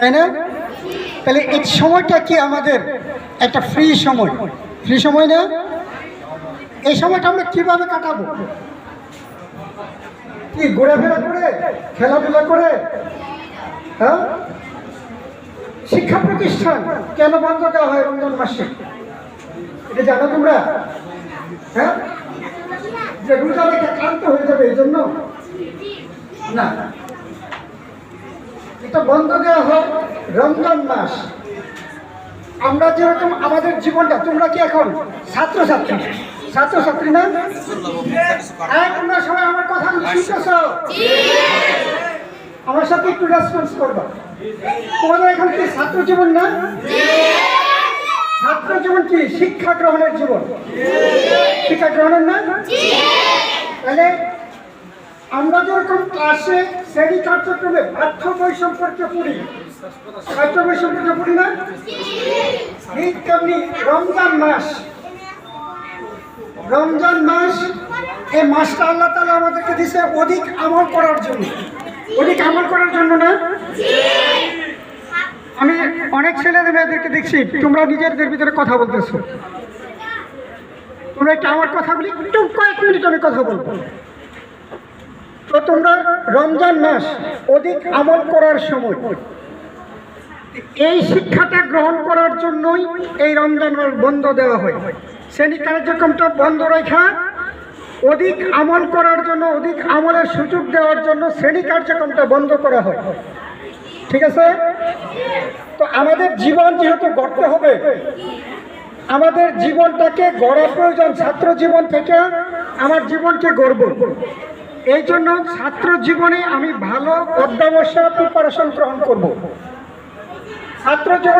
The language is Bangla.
তাই না? তাহলে এই সময়টা কি আমাদের একটা ফ্রি সময় না? এই সময়টা আমরা কিভাবে কাটাবো? কি ঘোরাফেরা করে, খেলাধুলা করে? হ্যাঁ, শিক্ষা প্রতিষ্ঠান কেন বন্ধ দেওয়া হয় রমজান মাসে? এটা জানো তোমরা? হ্যাঁ, যে রোজা রেখে ক্লান্ত হয়ে যাবে এই জন্য না, এটা বন্ধ দেওয়া হয় রমজান মাস। আমরা যেরকম আমাদের জীবনটা, তোমরা কি এখন ছাত্রছাত্রী না? তোমরা সবাই আমার কথা শুনতেছ? আমার সাথে একটু রেসপন্স করবা। তোমাদের এখন কি ছাত্র জীবন না? ছাত্র জীবন কি শিক্ষা গ্রহণের জীবন? শিক্ষা গ্রহণের না? তাহলে আমরা যেরকম ক্লাসে শ্রেণী কার্যক্রমে পাঠ্য বই সম্পর্কে পড়ি না? ঠিক তেমনি রমজান মাস, এই মাসটা আল্লাহ তাআলা আমাদেরকে দিয়েছে অধিক আমল করার জন্য না? আমি অনেক ছেলেদের মেয়েদেরকে দেখছি, তোমরা নিজেদের ভিতরে কথা বলতেছো। তোমরা একটু আমার কথাগুলি একটু কয়েক মিনিট আমি কথা বলবো। তো তোমরা রমজান মাস অধিক আমল করার সময়, এই শিক্ষাটা গ্রহণ করার জন্যই এই রমজান মাস বন্ধ দেওয়া হয়। শ্রেণী কার্যক্রমটা বন্ধ রেখা অধিক আমল করার জন্য, অধিক আমলের সুযোগ দেওয়ার জন্য শ্রেণী কার্যক্রমটা বন্ধ করা হয়। ঠিক আছে? তো আমাদের জীবন যেহেতু গড়তে হবে, আমাদের জীবনটাকে গড়া প্রয়োজন। ছাত্র জীবন থেকে আমার জীবনকে গড়ব, এই জন্য ছাত্র জীবনে আমি ভালো অধ্যবসায় প্রিপারেশন গ্রহণ করব। ছাত্র জীবন